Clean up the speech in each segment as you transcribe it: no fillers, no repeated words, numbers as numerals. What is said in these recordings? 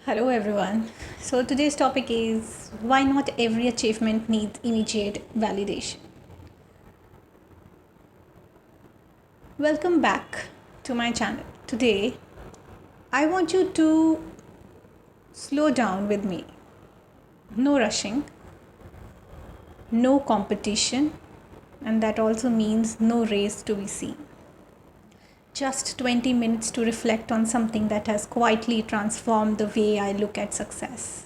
Hello everyone. So today's topic is why not every achievement needs immediate validation. Welcome back to my channel. Today I want you to slow down with me. No rushing, no competition, and that also means no race to be seen. Just 20 minutes to reflect on something that has quietly transformed the way I look at success.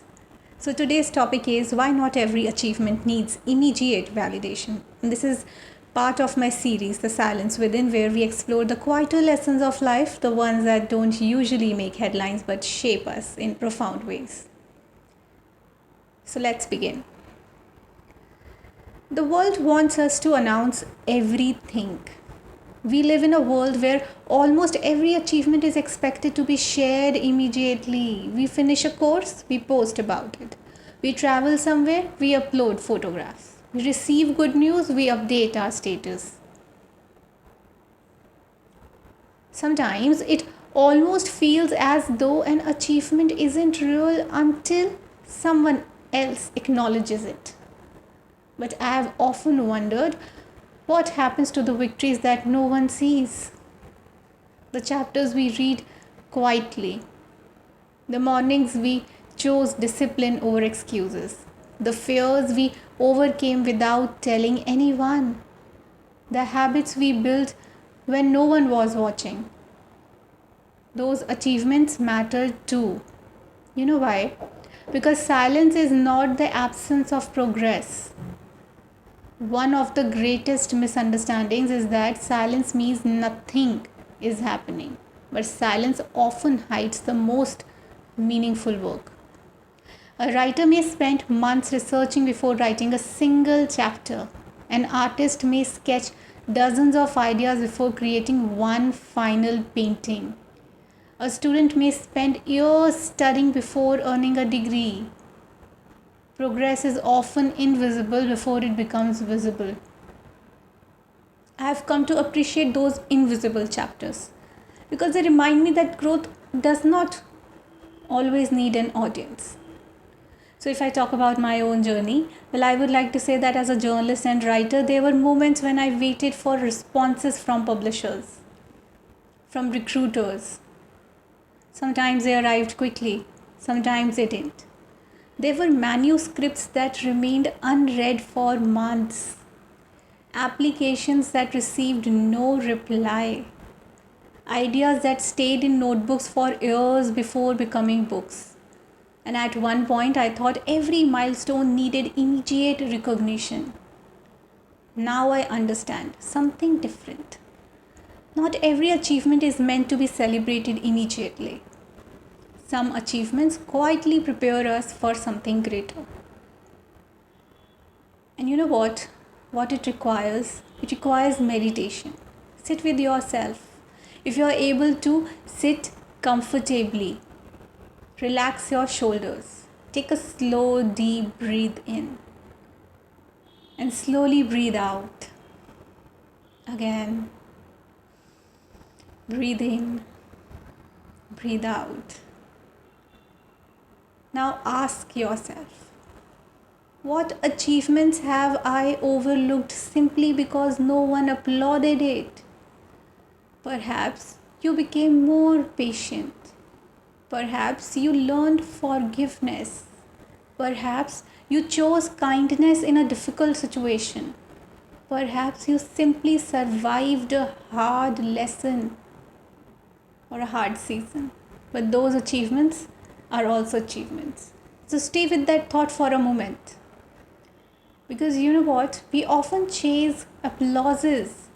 So today's topic is why not every achievement needs immediate validation. And this is part of my series, The Silence Within, where we explore the quieter lessons of life, the ones that don't usually make headlines but shape us in profound ways. So let's begin. The world wants us to announce everything. We live in a world where almost every achievement is expected to be shared immediately. We finish a course, we post about it. We travel somewhere, we upload photographs. We receive good news, we update our status. Sometimes it almost feels as though an achievement isn't real until someone else acknowledges it. But I have often wondered what happens to the victories that no one sees? The chapters we read quietly, the mornings we chose discipline over excuses, the fears we overcame without telling anyone, the habits we built when no one was watching. Those achievements matter too. You know why? Because silence is not the absence of progress. One of the greatest misunderstandings is that silence means nothing is happening, but silence often hides the most meaningful work. A writer may spend months researching before writing a single chapter. An artist may sketch dozens of ideas before creating one final painting. A student may spend years studying before earning a degree. Progress is often invisible before it becomes visible. I have come to appreciate those invisible chapters because they remind me that growth does not always need an audience. So, if I talk about my own journey, well, I would like to say that as a journalist and writer, there were moments when I waited for responses from publishers, from recruiters. Sometimes they arrived quickly, sometimes they didn't. There were manuscripts that remained unread for months, applications that received no reply, ideas that stayed in notebooks for years before becoming books. And at one point, I thought every milestone needed immediate recognition. Now I understand something different. Not every achievement is meant to be celebrated immediately. Some achievements quietly prepare us for something greater. And you know what? What it requires? It requires meditation. Sit with yourself. If you are able to sit comfortably, relax your shoulders. Take a slow, deep breathe in and slowly breathe out. Again, breathe in, breathe out. Now ask yourself, what achievements have I overlooked simply because no one applauded it? Perhaps you became more patient. Perhaps you learned forgiveness. Perhaps you chose kindness in a difficult situation. Perhaps you simply survived a hard lesson or a hard season. But those achievements are also achievements. So stay with that thought for a moment. Because you know what? We often chase applauses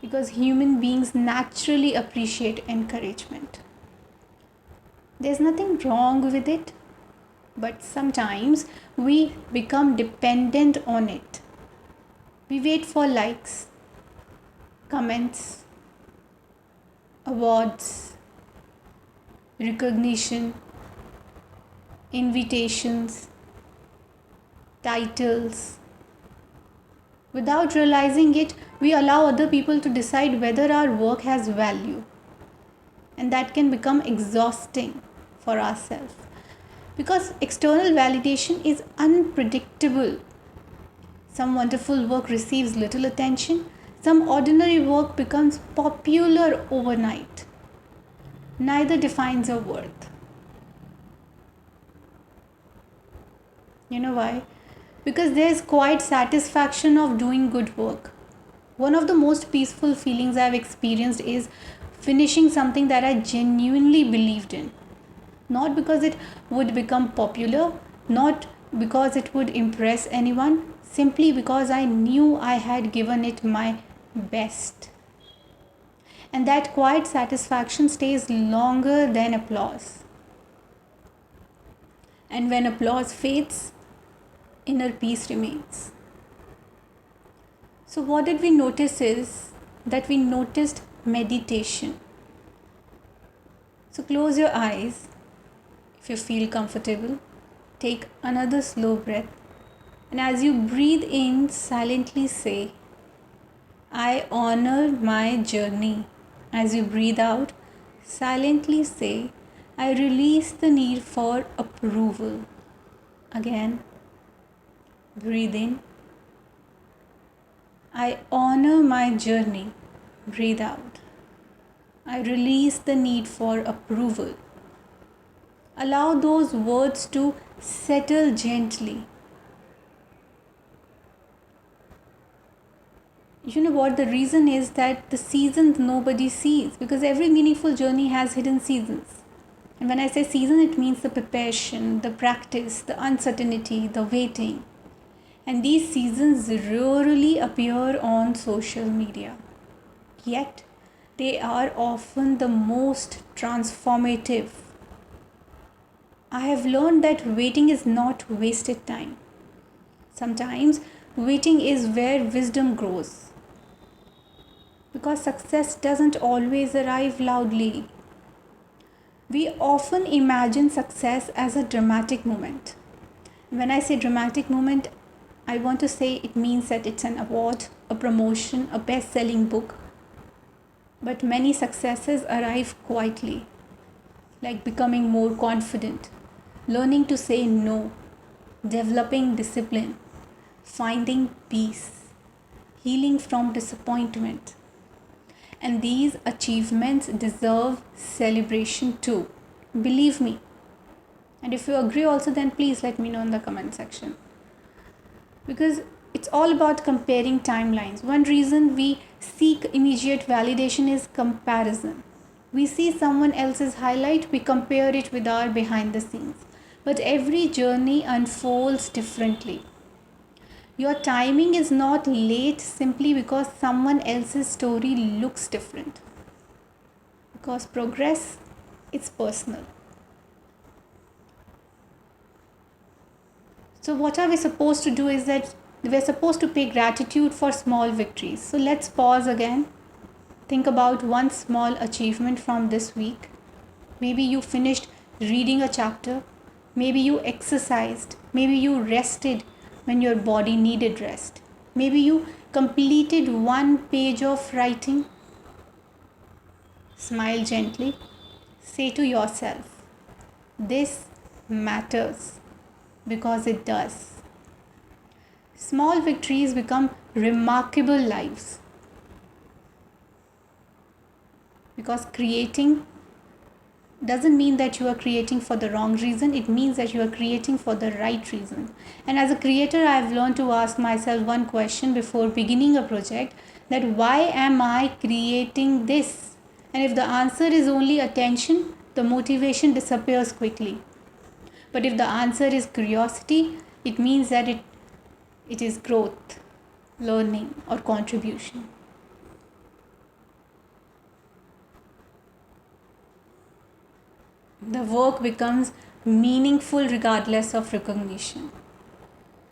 because human beings naturally appreciate encouragement. There's nothing wrong with it, but sometimes we become dependent on it. We wait for likes, comments, awards, recognition, invitations, titles. Without realizing it, we allow other people to decide whether our work has value. And that can become exhausting for ourselves. Because external validation is unpredictable. Some wonderful work receives little attention, some ordinary work becomes popular overnight. Neither defines your worth. You know why? Because there's quite satisfaction of doing good work. One of the most peaceful feelings I've experienced is finishing something that I genuinely believed in. Not because it would become popular, not because it would impress anyone, simply because I knew I had given it my best. And that quiet satisfaction stays longer than applause. And when applause fades, inner peace remains. So, what did we notice is that we noticed meditation. So, close your eyes if you feel comfortable. Take another slow breath. And as you breathe in, silently say, I honor my journey. As you breathe out, silently say, I release the need for approval. Again, breathe in. I honor my journey. Breathe out. I release the need for approval. Allow those words to settle gently. You know what? The reason is that the seasons nobody sees, because every meaningful journey has hidden seasons. And when I say season, it means the preparation, the practice, the uncertainty, the waiting. And these seasons rarely appear on social media. Yet, they are often the most transformative. I have learned that waiting is not wasted time. Sometimes waiting is where wisdom grows. Because success doesn't always arrive loudly. We often imagine success as a dramatic moment. When I say dramatic moment, I want to say it means that it's an award, a promotion, a best selling book. But many successes arrive quietly, like becoming more confident, learning to say no, developing discipline, finding peace, healing from disappointment. And these achievements deserve celebration too. Believe me. And if you agree also, then please let me know in the comment section. Because it's all about comparing timelines. One reason we seek immediate validation is comparison. We see someone else's highlight, we compare it with our behind the scenes. But every journey unfolds differently. Your timing is not late simply because someone else's story looks different. Because progress is personal. So, what are we supposed to do is that we're supposed to pay gratitude for small victories. So, let's pause again. Think about one small achievement from this week. Maybe you finished reading a chapter. Maybe you exercised. Maybe you rested when your body needed rest. Maybe you completed one page of writing. Smile gently. Say to yourself, this matters, because it does. Small victories become remarkable lives. Because creating doesn't mean that you are creating for the wrong reason, it means that you are creating for the right reason. And as a creator, I have learned to ask myself one question before beginning a project, that why am I creating this? And if the answer is only attention, the motivation disappears quickly. But if the answer is curiosity, it means that it is growth, learning, or contribution. The work becomes meaningful regardless of recognition.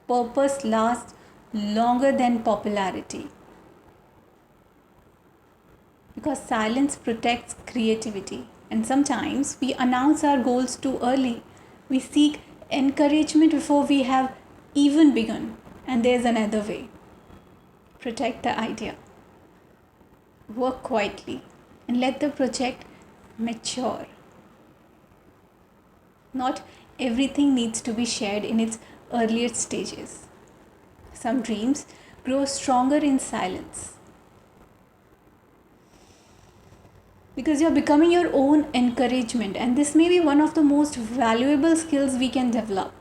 Purpose lasts longer than popularity. Because silence protects creativity. And sometimes we announce our goals too early. We seek encouragement before we have even begun. And there's another way. Protect the idea. Work quietly and let the project mature. Not Everything needs to be shared in its earlier stages. Some dreams grow stronger in silence because you're becoming your own encouragement, and this may be one of the most valuable skills we can develop,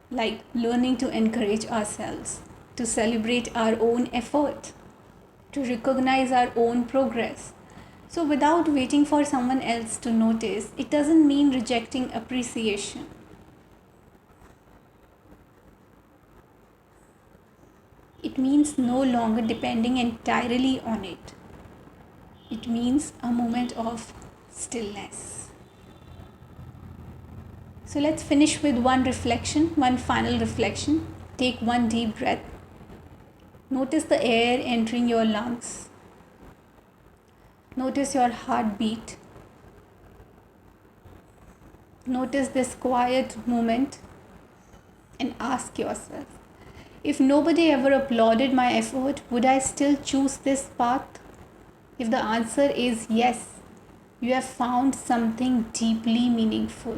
like learning to encourage ourselves, to celebrate our own effort, to recognize our own progress. So, without waiting for someone else to notice, it doesn't mean rejecting appreciation. It means no longer depending entirely on it. It means a moment of stillness. So let's finish with one reflection, one final reflection. Take one deep breath. Notice the air entering your lungs. Notice your heartbeat. Notice this quiet moment and ask yourself, if nobody ever applauded my effort, would I still choose this path? If the answer is yes, you have found something deeply meaningful.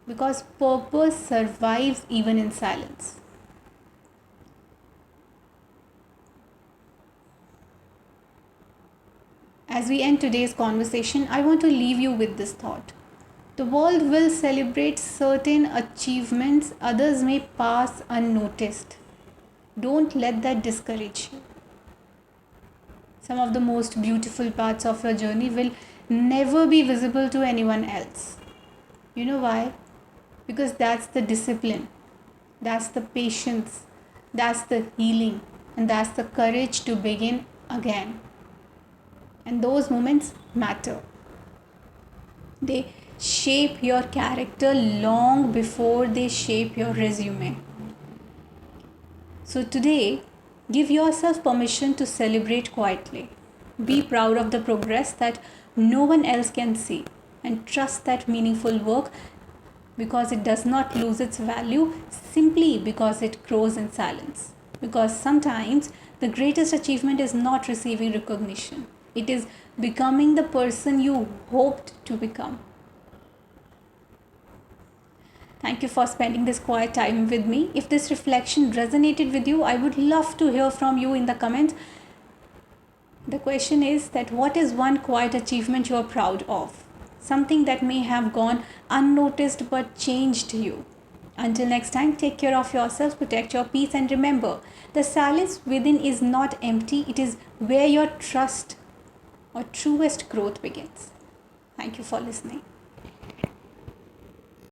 Because purpose survives even in silence. As we end today's conversation, I want to leave you with this thought. The world will celebrate certain achievements, others may pass unnoticed. Don't let that discourage you. Some of the most beautiful parts of your journey will never be visible to anyone else. You know why? Because that's the discipline, that's the patience, that's the healing, and that's the courage to begin again. And those moments matter. They shape your character long before they shape your resume. So today, give yourself permission to celebrate quietly. Be proud of the progress that no one else can see, and trust that meaningful work because it does not lose its value simply because it grows in silence. Because sometimes the greatest achievement is not receiving recognition, it is becoming the person you hoped to become. Thank you for spending this quiet time with me. If this reflection resonated with you, I would love to hear from you in the comments. The question is that what is one quiet achievement you are proud of? Something that may have gone unnoticed but changed you. Until next time, take care of yourselves, protect your peace, and remember the silence within is not empty, it is where your trust or truest growth begins. Thank you for listening.